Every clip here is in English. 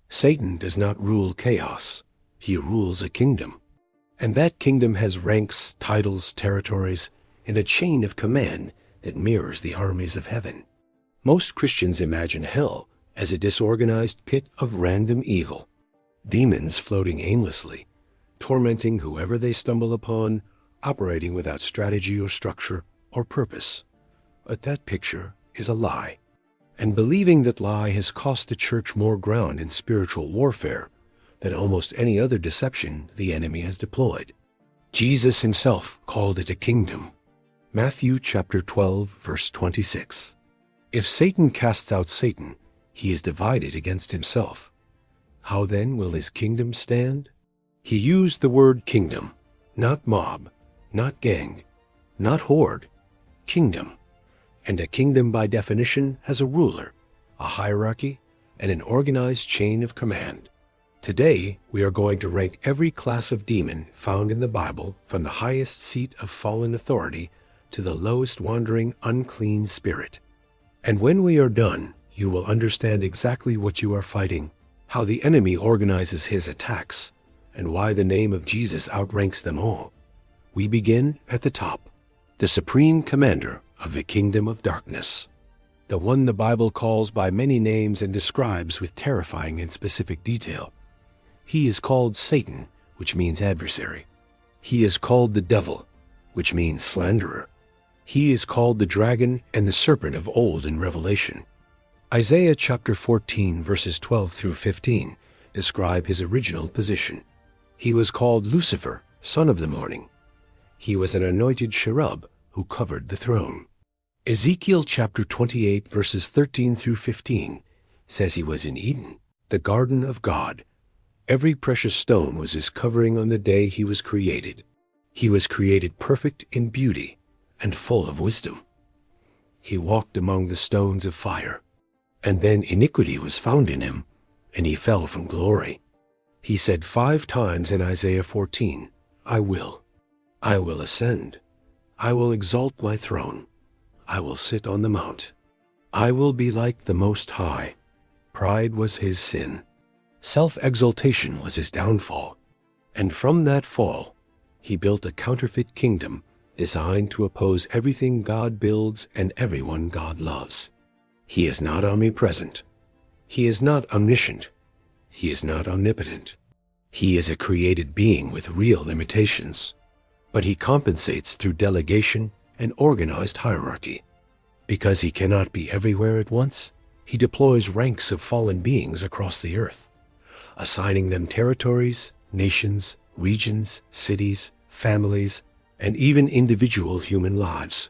Satan does not rule chaos. He rules a kingdom. And that kingdom has ranks, titles, territories, and a chain of command that mirrors the armies of heaven. Most Christians imagine hell as a disorganized pit of random evil, demons floating aimlessly, tormenting whoever they stumble upon, operating without strategy or structure or purpose. But that picture is a lie. And believing that lie has cost the church more ground in spiritual warfare than almost any other deception the enemy has deployed. Jesus himself called it a kingdom. Matthew chapter 12, verse 26. If Satan casts out Satan, he is divided against himself. How then will his kingdom stand? He used the word kingdom, not mob, not gang, not horde, kingdom. And a kingdom by definition has a ruler, a hierarchy, and an organized chain of command. Today, we are going to rank every class of demon found in the Bible from the highest seat of fallen authority to the lowest wandering unclean spirit. And when we are done, you will understand exactly what you are fighting, how the enemy organizes his attacks, and why the name of Jesus outranks them all. We begin at the top, the supreme commander of the kingdom of darkness, the one the Bible calls by many names and describes with terrifying and specific detail. He is called Satan, which means adversary. He is called the devil, which means slanderer. He is called the dragon and the serpent of old in Revelation. Isaiah chapter 14, verses 12 through 15 describe his original position. He was called Lucifer, son of the morning. He was an anointed cherub who covered the throne. Ezekiel chapter 28, verses 13 through 15 says he was in Eden, the garden of God. Every precious stone was his covering on the day he was created. He was created perfect in beauty and full of wisdom. He walked among the stones of fire, and then iniquity was found in him, and he fell from glory. He said 5 times in Isaiah 14, I will ascend. I will exalt my throne. I will sit on the mount. I will be like the Most High. Pride was his sin. Self-exaltation was his downfall. And from that fall, he built a counterfeit kingdom designed to oppose everything God builds and everyone God loves. He is not omnipresent. He is not omniscient. He is not omnipotent. He is a created being with real limitations. But he compensates through delegation and organized hierarchy. Because he cannot be everywhere at once, he deploys ranks of fallen beings across the earth, assigning them territories, nations, regions, cities, families, and even individual human lives.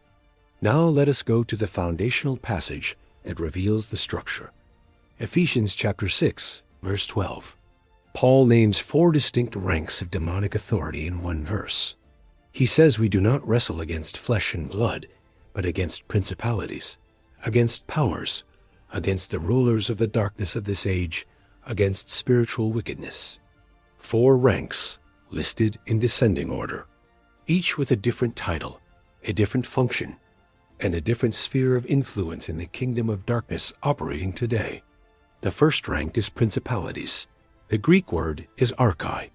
Now let us go to the foundational passage that reveals the structure. Ephesians chapter 6, verse 12. Paul names 4 distinct ranks of demonic authority in one verse. He says we do not wrestle against flesh and blood, but against principalities, against powers, against the rulers of the darkness of this age, against spiritual wickedness. 4 ranks listed in descending order, each with a different title, a different function, and a different sphere of influence in the kingdom of darkness operating today. The first rank is principalities. The Greek word is archai.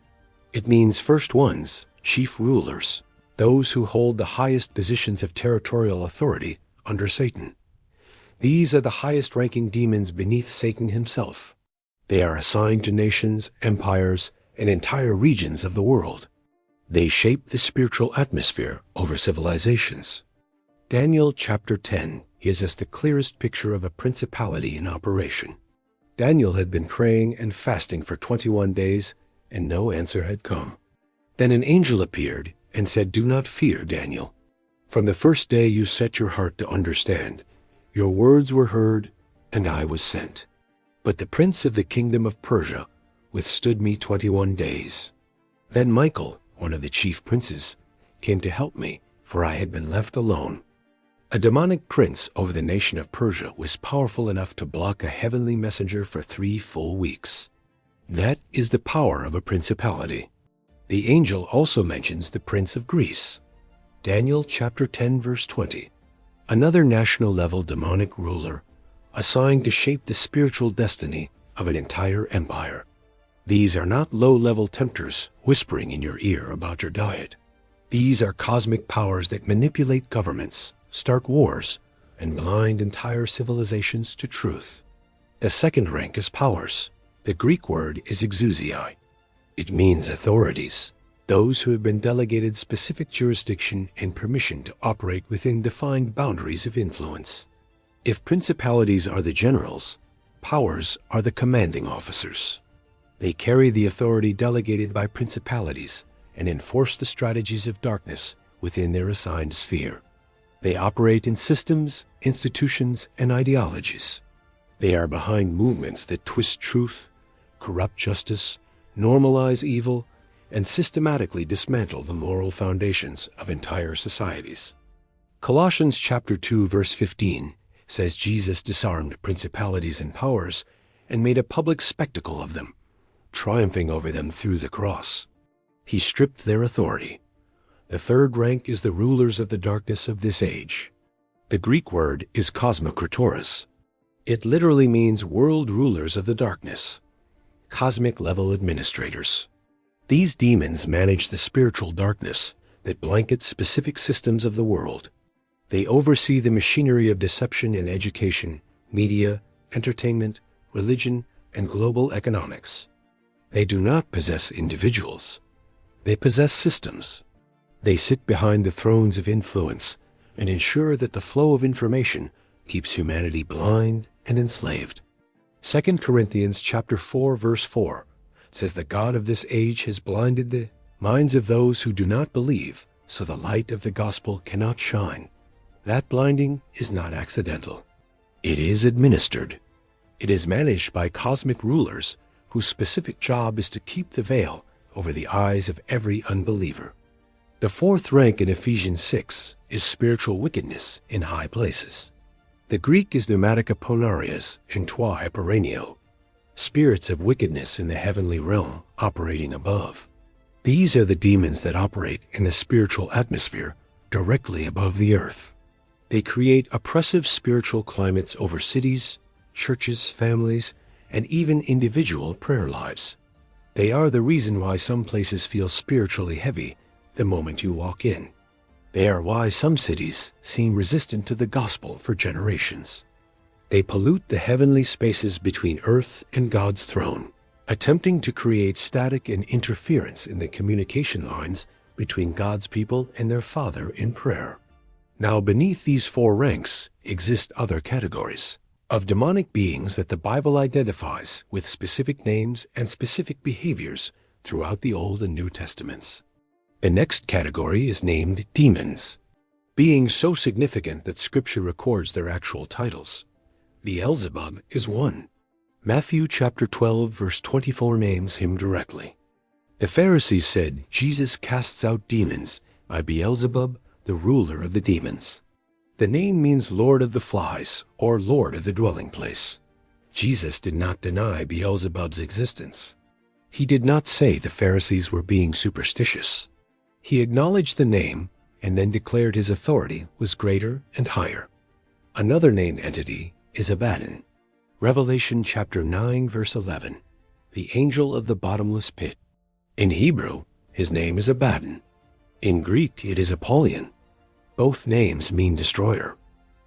It means first ones, chief rulers, those who hold the highest positions of territorial authority under Satan. These are the highest-ranking demons beneath Satan himself. They are assigned to nations, empires, and entire regions of the world. They shape the spiritual atmosphere over civilizations. Daniel chapter 10 gives us the clearest picture of a principality in operation. Daniel had been praying and fasting for 21 days, and no answer had come. Then an angel appeared and said, Do not fear, Daniel. From the first day you set your heart to understand, your words were heard, and I was sent. But the prince of the kingdom of Persia withstood me 21 days. Then Michael, one of the chief princes, came to help me, for I had been left alone. A demonic prince over the nation of Persia was powerful enough to block a heavenly messenger for 3 full weeks. That is the power of a principality. The angel also mentions the prince of Greece. Daniel chapter 10 verse 20. Another national-level demonic ruler assigned to shape the spiritual destiny of an entire empire. These are not low-level tempters whispering in your ear about your diet. These are cosmic powers that manipulate governments, start wars, and blind entire civilizations to truth. The second rank is powers. The Greek word is exousiai. It means authorities, those who have been delegated specific jurisdiction and permission to operate within defined boundaries of influence. If principalities are the generals, powers are the commanding officers. They carry the authority delegated by principalities and enforce the strategies of darkness within their assigned sphere. They operate in systems, institutions, and ideologies. They are behind movements that twist truth, corrupt justice, normalize evil, and systematically dismantle the moral foundations of entire societies. Colossians chapter 2 verse 15 says Jesus disarmed principalities and powers and made a public spectacle of them, triumphing over them through the cross. He stripped their authority. The third rank is the rulers of the darkness of this age. The Greek word is kosmokratoros. It literally means world rulers of the darkness, cosmic-level administrators. These demons manage the spiritual darkness that blankets specific systems of the world. They oversee the machinery of deception in education, media, entertainment, religion, and global economics. They do not possess individuals. They possess systems. They sit behind the thrones of influence and ensure that the flow of information keeps humanity blind and enslaved. 2 Corinthians chapter 4 verse 4 says the God of this age has blinded the minds of those who do not believe, so the light of the gospel cannot shine. That blinding is not accidental. It is administered. It is managed by cosmic rulers whose specific job is to keep the veil over the eyes of every unbeliever. The fourth rank in Ephesians 6 is spiritual wickedness in high places. The Greek is pneumatica ponarias and toi perenio, spirits of wickedness in the heavenly realm operating above. These are the demons that operate in the spiritual atmosphere directly above the earth. They create oppressive spiritual climates over cities, churches, families, and even individual prayer lives. They are the reason why some places feel spiritually heavy the moment you walk in. They are why some cities seem resistant to the gospel for generations. They pollute the heavenly spaces between earth and God's throne, attempting to create static and interference in the communication lines between God's people and their Father in prayer. Now, beneath these four ranks exist other categories of demonic beings that the Bible identifies with specific names and specific behaviors throughout the Old and New Testaments. The next category is named demons, beings so significant that Scripture records their actual titles. Beelzebub is one. Matthew chapter 12 verse 24 names him directly. The Pharisees said Jesus casts out demons by Beelzebub, the ruler of the demons. The name means Lord of the Flies or Lord of the dwelling place. Jesus did not deny Beelzebub's existence. He did not say the Pharisees were being superstitious. He acknowledged the name and then declared his authority was greater and higher. Another named entity is Abaddon. Revelation chapter 9 verse 11, the angel of the bottomless pit. In Hebrew, his name is Abaddon. In Greek, it is Apollyon. Both names mean destroyer.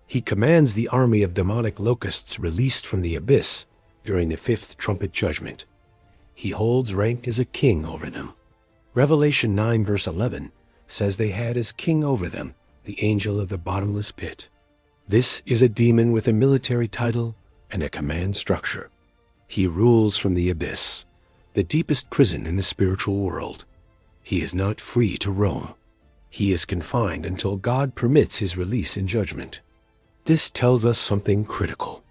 He commands the army of demonic locusts released from the abyss during the fifth trumpet judgment. He holds rank as a king over them. Revelation 9 verse 11 says they had as king over them the angel of the bottomless pit. This is a demon with a military title and a command structure. He rules from the abyss, the deepest prison in the spiritual world. He is not free to roam. He is confined until God permits his release in judgment. This tells us something critical.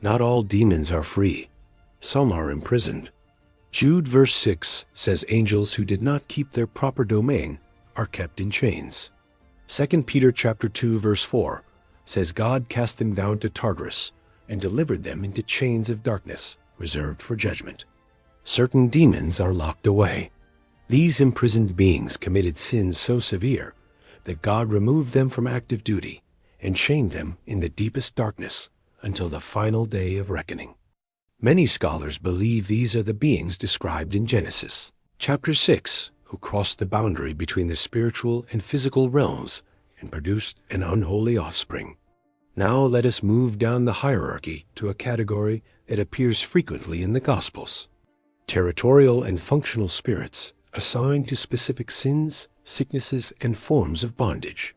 Not all demons are free. Some are imprisoned. Jude verse 6 says angels who did not keep their proper domain are kept in chains. 2 Peter chapter 2 verse 4 says God cast them down to Tartarus and delivered them into chains of darkness reserved for judgment. Certain demons are locked away. These imprisoned beings committed sins so severe that God removed them from active duty and chained them in the deepest darkness until the final day of reckoning. Many scholars believe these are the beings described in Genesis chapter 6, who crossed the boundary between the spiritual and physical realms and produced an unholy offspring. Now let us move down the hierarchy to a category that appears frequently in the Gospels: territorial and functional spirits assigned to specific sins, sicknesses, and forms of bondage.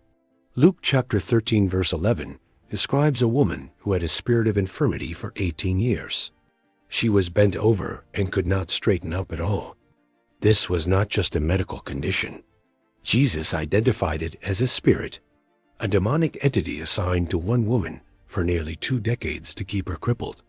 Luke chapter 13 verse 11 describes a woman who had a spirit of infirmity for 18 years. She was bent over and could not straighten up at all. This was not just a medical condition. Jesus identified it as a spirit, a demonic entity assigned to one woman for nearly 2 decades to keep her crippled.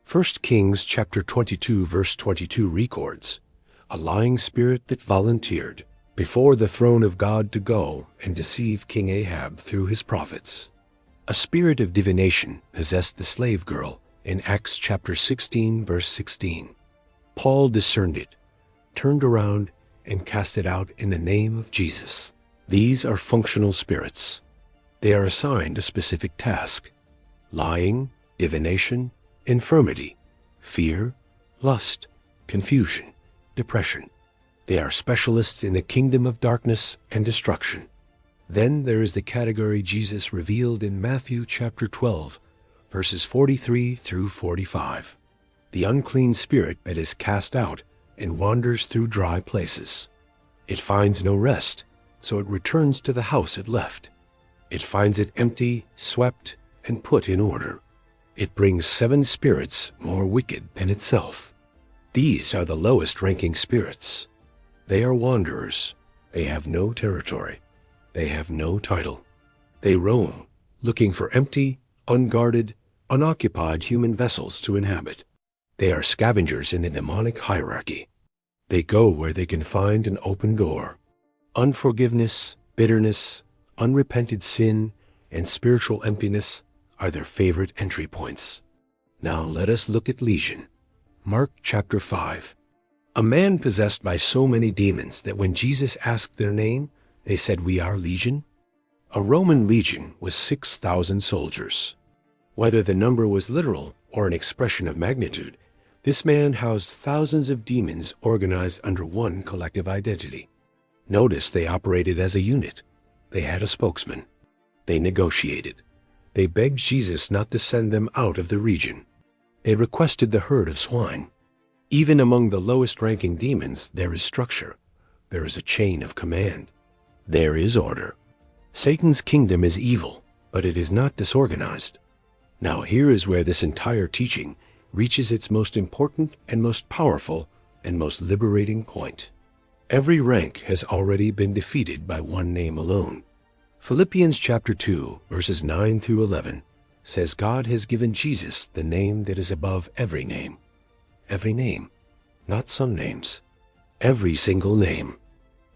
1 Kings chapter 22 verse 22 records, a lying spirit that volunteered before the throne of God to go and deceive King Ahab through his prophets. A spirit of divination possessed the slave girl in Acts chapter 16 verse 16. Paul discerned it, turned around, and cast it out in the name of Jesus. These are functional spirits. They are assigned a specific task: lying, divination, infirmity, fear, lust, confusion, depression. They are specialists in the kingdom of darkness and destruction. Then there is the category Jesus revealed in Matthew chapter 12, verses 43 through 45. The unclean spirit that is cast out and wanders through dry places. It finds no rest, so it returns to the house it left. It finds it empty, swept, and put in order. It brings 7 spirits more wicked than itself. These are the lowest ranking spirits. They are wanderers. They have no territory. They have no title. They roam, looking for empty, unguarded, unoccupied human vessels to inhabit. They are scavengers in the demonic hierarchy. They go where they can find an open door. Unforgiveness, bitterness, unrepented sin, and spiritual emptiness are their favorite entry points. Now let us look at legion. Mark chapter 5. A man possessed by so many demons that when Jesus asked their name, they said, "We are legion." A Roman legion was 6,000 soldiers. Whether the number was literal or an expression of magnitude, this man housed thousands of demons organized under one collective identity. Notice they operated as a unit. They had a spokesman. They negotiated. They begged Jesus not to send them out of the region. They requested the herd of swine. Even among the lowest ranking demons, there is structure. There is a chain of command. There is order. Satan's kingdom is evil, but it is not disorganized. Now here is where this entire teaching reaches its most important and most powerful and most liberating point. Every rank has already been defeated by one name alone. Philippians chapter 2, verses 9 through 11 says God has given Jesus the name that is above every name. Every name, not some names. Every single name.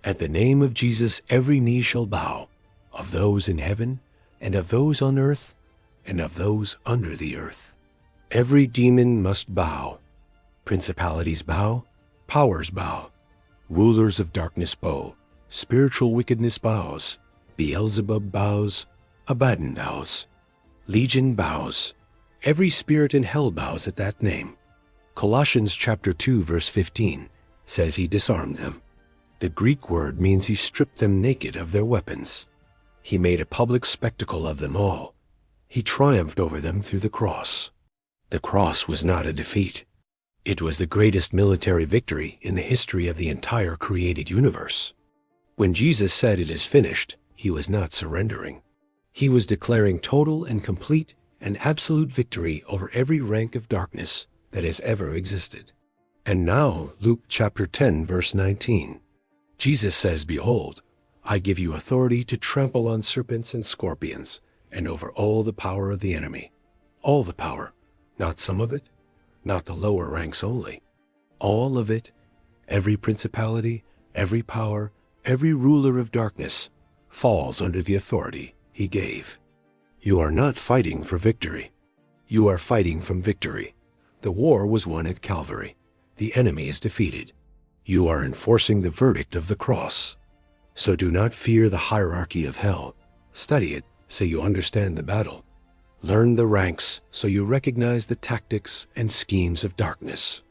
At the name of Jesus every knee shall bow, of those in heaven, and of those on earth, and of those under the earth. Every demon must bow. Principalities bow, powers bow, rulers of darkness bow, spiritual wickedness bows, Beelzebub bows, Abaddon bows, Legion bows, every spirit in hell bows at that name. Colossians chapter 2 verse 15 says he disarmed them. The Greek word means he stripped them naked of their weapons. He made a public spectacle of them all. He triumphed over them through the cross. The cross was not a defeat. It was the greatest military victory in the history of the entire created universe. When Jesus said it is finished, he was not surrendering. He was declaring total and complete and absolute victory over every rank of darkness that has ever existed. And now, Luke chapter 10, verse 19. Jesus says, "Behold, I give you authority to trample on serpents and scorpions, and over all the power of the enemy." All the power, not some of it, not the lower ranks only. All of it, every principality, every power, every ruler of darkness, falls under the authority he gave. You are not fighting for victory. You are fighting from victory. The war was won at Calvary. The enemy is defeated. You are enforcing the verdict of the cross. So do not fear the hierarchy of hell. Study it so you understand the battle. Learn the ranks so you recognize the tactics and schemes of darkness.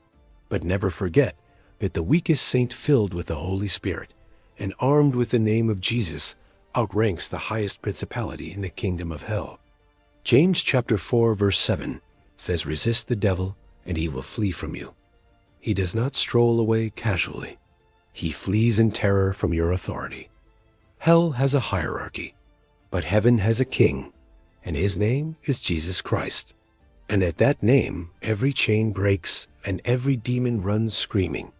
But never forget that the weakest saint filled with the Holy Spirit and armed with the name of Jesus outranks the highest principality in the kingdom of hell. James chapter 4 verse 7 says, "Resist the devil, and he will flee from you." He does not stroll away casually. He flees in terror from your authority. Hell has a hierarchy, but heaven has a king, and his name is Jesus Christ. And at that name, every chain breaks and every demon runs screaming.